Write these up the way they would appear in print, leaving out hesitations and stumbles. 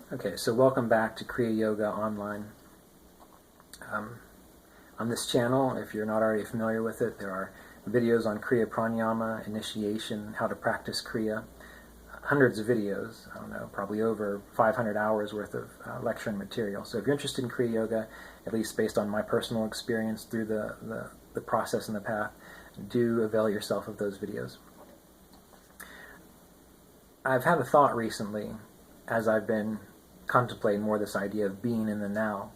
Okay, so welcome back to Kriya Yoga Online. On this channel, if you're not already familiar with it, there are videos on Kriya Pranayama, initiation, how to practice Kriya, hundreds of videos, I don't know, probably over 500 hours worth of lecture and material. So if you're interested in Kriya Yoga, at least based on my personal experience through the process and the path, do avail yourself of those videos. I've had a thought recently as I've been contemplating more this idea of being in the now,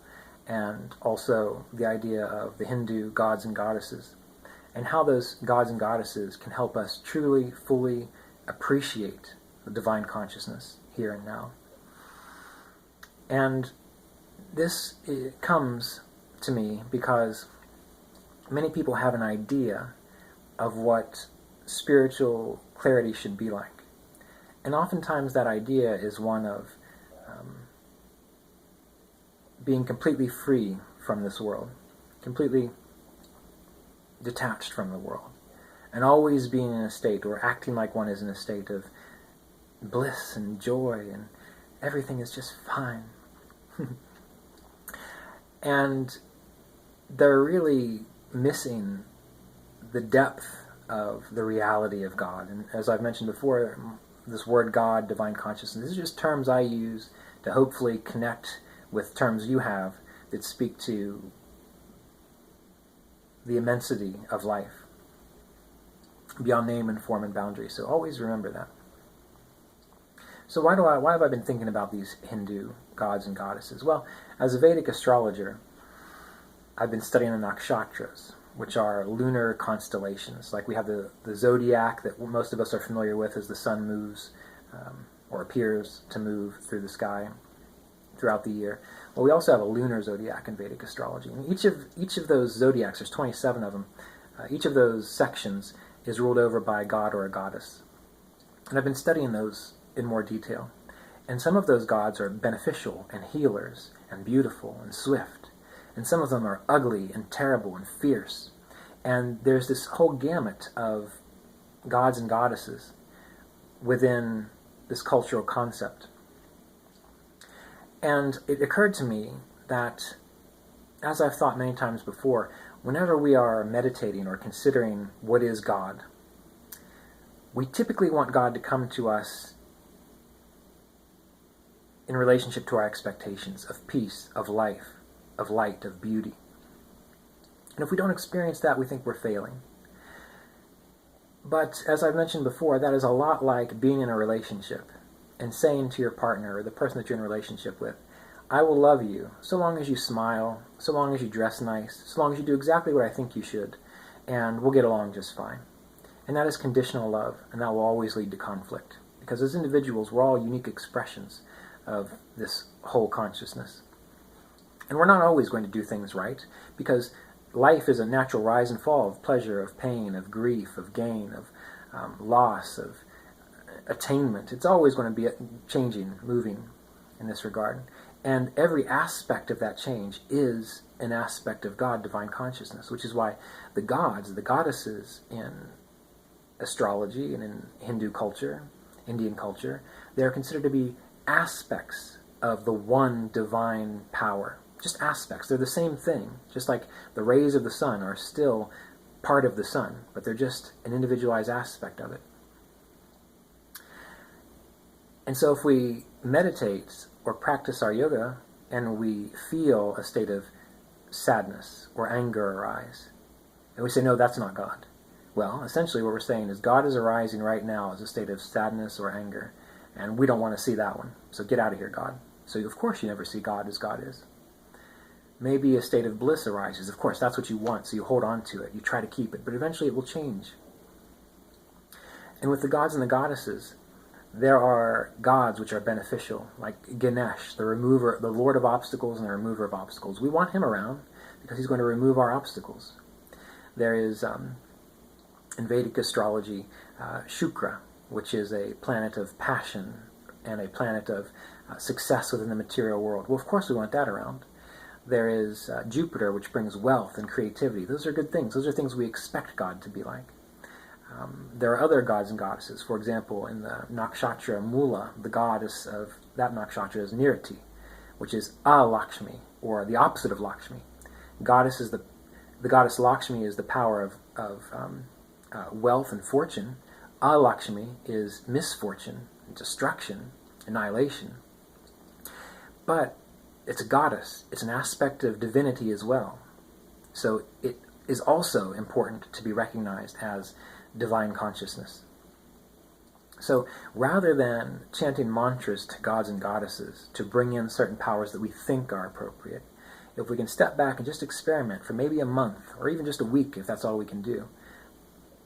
and also the idea of the Hindu gods and goddesses, and how those gods and goddesses can help us truly, fully appreciate the divine consciousness here and now. And this comes to me because many people have an idea of what spiritual clarity should be like. And oftentimes that idea is one of being completely free from this world, completely detached from the world, and always being in a state, or acting like one is in a state of bliss and joy, and everything is just fine. And they're really missing the depth of the reality of God. And as I've mentioned before, this word God, divine consciousness, these are just terms I use to hopefully connect with terms you have that speak to the immensity of life beyond name and form and boundary. So always remember that. So why have I been thinking about these Hindu gods and goddesses? Well, as a Vedic astrologer, I've been studying the nakshatras, which are lunar constellations. Like we have the zodiac that most of us are familiar with as the sun moves or appears to move through the sky throughout the year. Well, we also have a lunar zodiac in Vedic astrology. And each of those zodiacs, there's 27 of them, each of those sections is ruled over by a god or a goddess. And I've been studying those in more detail. And some of those gods are beneficial and healers and beautiful and swift. And some of them are ugly and terrible and fierce. And there's this whole gamut of gods and goddesses within this cultural concept. And it occurred to me that, as I've thought many times before, whenever we are meditating or considering what is God, we typically want God to come to us in relationship to our expectations of peace, of life, of light, of beauty. And if we don't experience that, we think we're failing. But as I've mentioned before, that is a lot like being in a relationship and saying to your partner or the person that you're in a relationship with, I will love you so long as you smile, so long as you dress nice, so long as you do exactly what I think you should, and we'll get along just fine. And that is conditional love, and that will always lead to conflict. Because as individuals, we're all unique expressions of this whole consciousness. And we're not always going to do things right, because life is a natural rise and fall of pleasure, of pain, of grief, of gain, of loss, of attainment. It's always going to be changing, moving in this regard. And every aspect of that change is an aspect of God, divine consciousness, which is why the gods, the goddesses in astrology and in Hindu culture, Indian culture, they're considered to be aspects of the one divine power. Just aspects. They're the same thing. Just like the rays of the sun are still part of the sun, but they're just an individualized aspect of it. And so if we meditate or practice our yoga and we feel a state of sadness or anger arise, and we say, no, that's not God. Well, essentially what we're saying is God is arising right now as a state of sadness or anger, and we don't want to see that one. So get out of here, God. So of course you never see God as God is. Maybe a state of bliss arises. Of course, that's what you want, so you hold on to it. You try to keep it, but eventually it will change. And with the gods and the goddesses, there are gods which are beneficial, like Ganesh, the remover, the lord of obstacles and the remover of obstacles. We want him around because he's going to remove our obstacles. There is, in Vedic astrology, Shukra, which is a planet of passion and a planet of success within the material world. Well, of course we want that around. There is Jupiter, which brings wealth and creativity. Those are good things. Those are things we expect God to be like. There are other gods and goddesses. For example, in the nakshatra Mula, the goddess of that nakshatra is Nirti, which is Lakshmi, or the opposite of Lakshmi. The goddess Lakshmi is the power of wealth and fortune. Lakshmi is misfortune, destruction, annihilation. But it's a goddess. It's an aspect of divinity as well. So it is also important to be recognized as divine consciousness. So rather than chanting mantras to gods and goddesses to bring in certain powers that we think are appropriate, if we can step back and just experiment for maybe a month or even just a week, if that's all we can do,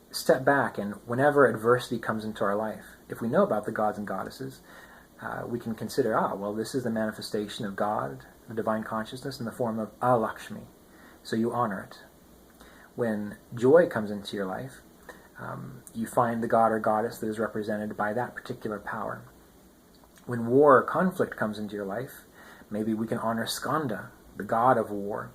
step back, and whenever adversity comes into our life, if we know about the gods and goddesses, we can consider, this is the manifestation of God, the divine consciousness, in the form of Lakshmi. So you honor it. When joy comes into your life, you find the god or goddess that is represented by that particular power. When war or conflict comes into your life, maybe we can honor Skanda, the god of war.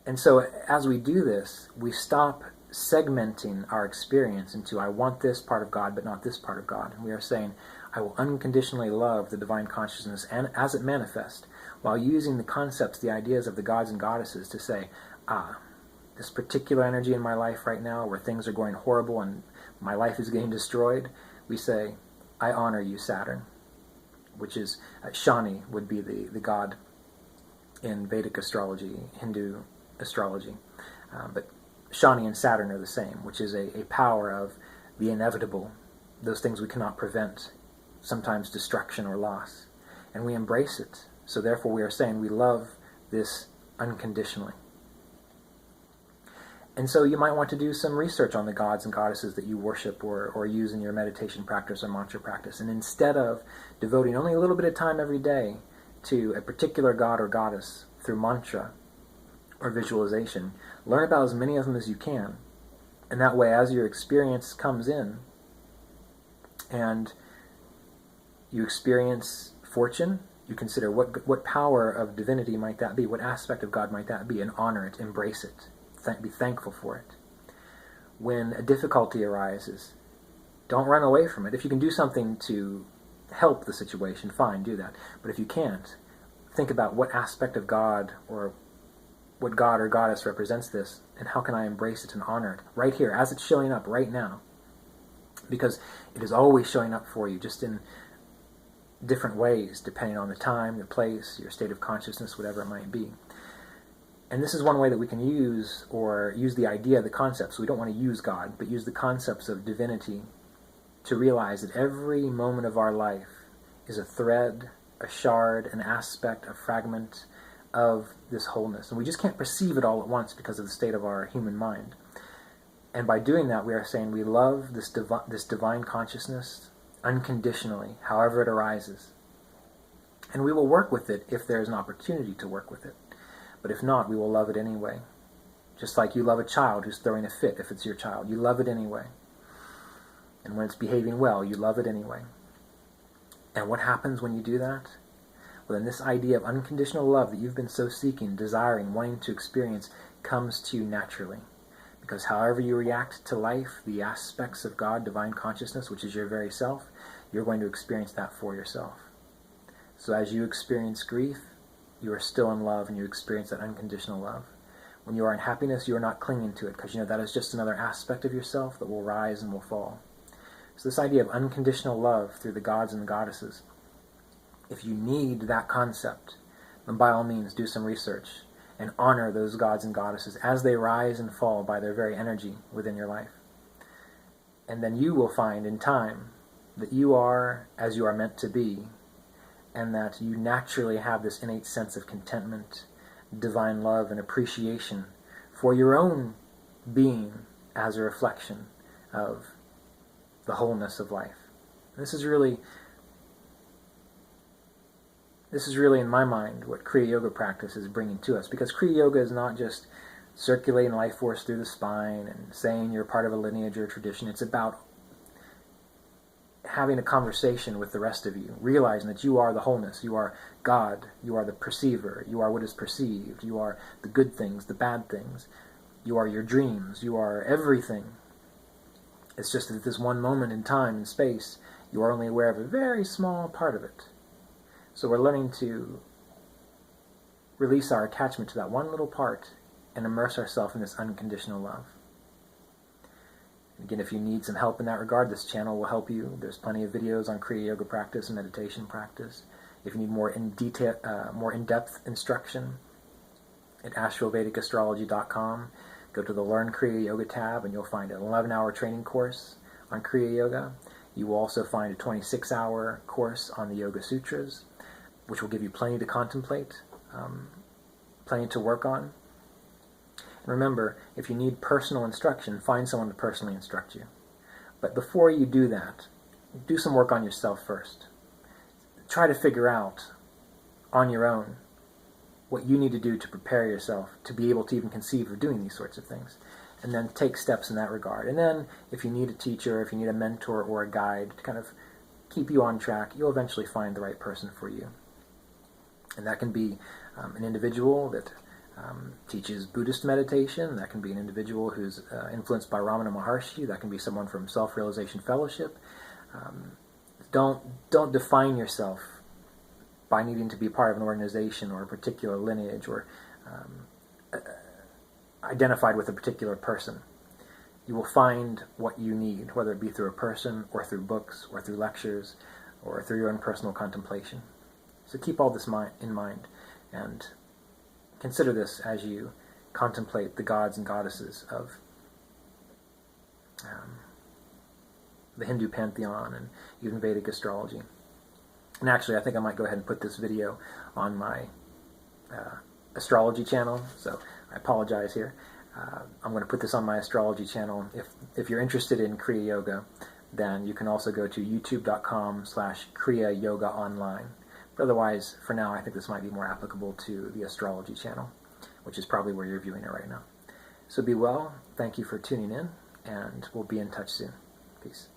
And so as we do this, we stop segmenting our experience into, I want this part of God, but not this part of God. And we are saying, I will unconditionally love the divine consciousness and as it manifests, while using the concepts, the ideas of the gods and goddesses to say, this particular energy in my life right now, where things are going horrible and my life is getting destroyed, we say, I honor you, Saturn, which is, Shani would be the god in Vedic astrology, Hindu astrology. But Shani and Saturn are the same, which is a power of the inevitable, those things we cannot prevent, sometimes destruction or loss. And we embrace it. So therefore we are saying we love this unconditionally. And so you might want to do some research on the gods and goddesses that you worship or use in your meditation practice or mantra practice. And instead of devoting only a little bit of time every day to a particular god or goddess through mantra or visualization, learn about as many of them as you can. And that way, as your experience comes in and you experience fortune, you consider what power of divinity might that be, what aspect of God might that be, and honor it, embrace it. Be thankful for it. When a difficulty arises, don't run away from it. If you can do something to help the situation, fine, do that. But if you can't, think about what aspect of God or what god or goddess represents this, and how can I embrace it and honor it right here, as it's showing up right now. Because it is always showing up for you, just in different ways, depending on the time, the place, your state of consciousness, whatever it might be. And this is one way that we can use the idea, the concepts. We don't want to use God, but use the concepts of divinity to realize that every moment of our life is a thread, a shard, an aspect, a fragment of this wholeness. And we just can't perceive it all at once because of the state of our human mind. And by doing that, we are saying we love this divine consciousness unconditionally, however it arises. And we will work with it if there is an opportunity to work with it. But if not, we will love it anyway. Just like you love a child who's throwing a fit if it's your child. You love it anyway. And when it's behaving well, you love it anyway. And what happens when you do that? Well, then this idea of unconditional love that you've been so seeking, desiring, wanting to experience, comes to you naturally. Because however you react to life, the aspects of God, divine consciousness, which is your very self, you're going to experience that for yourself. So as you experience grief, you are still in love and you experience that unconditional love. When you are in happiness, you are not clinging to it because you know that is just another aspect of yourself that will rise and will fall. So this idea of unconditional love through the gods and the goddesses, if you need that concept, then by all means do some research and honor those gods and goddesses as they rise and fall by their very energy within your life. And then you will find in time that you are as you are meant to be, and that you naturally have this innate sense of contentment, divine love, and appreciation for your own being as a reflection of the wholeness of life. This is really, in my mind, what Kriya Yoga practice is bringing to us. Because Kriya Yoga is not just circulating life force through the spine and saying you're part of a lineage or a tradition. It's about having a conversation with the rest of you, realizing that you are the wholeness, you are God, you are the perceiver, you are what is perceived, you are the good things, the bad things, you are your dreams, you are everything, It's just that this one moment in time and space, you are only aware of a very small part of it. So we're learning to release our attachment to that one little part and immerse ourselves in this unconditional love. Again, if you need some help in that regard, this channel will help you. There's plenty of videos on Kriya Yoga practice and meditation practice. If you need more in-depth instruction, at AshevilleVedicAstrology.com, go to the Learn Kriya Yoga tab and you'll find an 11-hour training course on Kriya Yoga. You will also find a 26-hour course on the Yoga Sutras, which will give you plenty to contemplate, plenty to work on. Remember, if you need personal instruction, find someone to personally instruct you. But before you do that, do some work on yourself first. Try to figure out on your own what you need to do to prepare yourself to be able to even conceive of doing these sorts of things. And then take steps in that regard. And then if you need a teacher, if you need a mentor or a guide to kind of keep you on track, you'll eventually find the right person for you. And that can be an individual that teaches Buddhist meditation. That can be an individual who's influenced by Ramana Maharshi. That can be someone from Self-Realization Fellowship. Don't define yourself by needing to be part of an organization or a particular lineage or identified with a particular person. You will find what you need, whether it be through a person or through books or through lectures or through your own personal contemplation. So keep all this in mind and consider this as you contemplate the gods and goddesses of the Hindu pantheon and even Vedic astrology. And actually, I think I might go ahead and put this video on my astrology channel, so I apologize here. I'm going to put this on my astrology channel. If you're interested in Kriya Yoga, then you can also go to youtube.com/Kriya Yoga Online. But otherwise, for now, I think this might be more applicable to the astrology channel, which is probably where you're viewing it right now. So be well, thank you for tuning in, and we'll be in touch soon. Peace.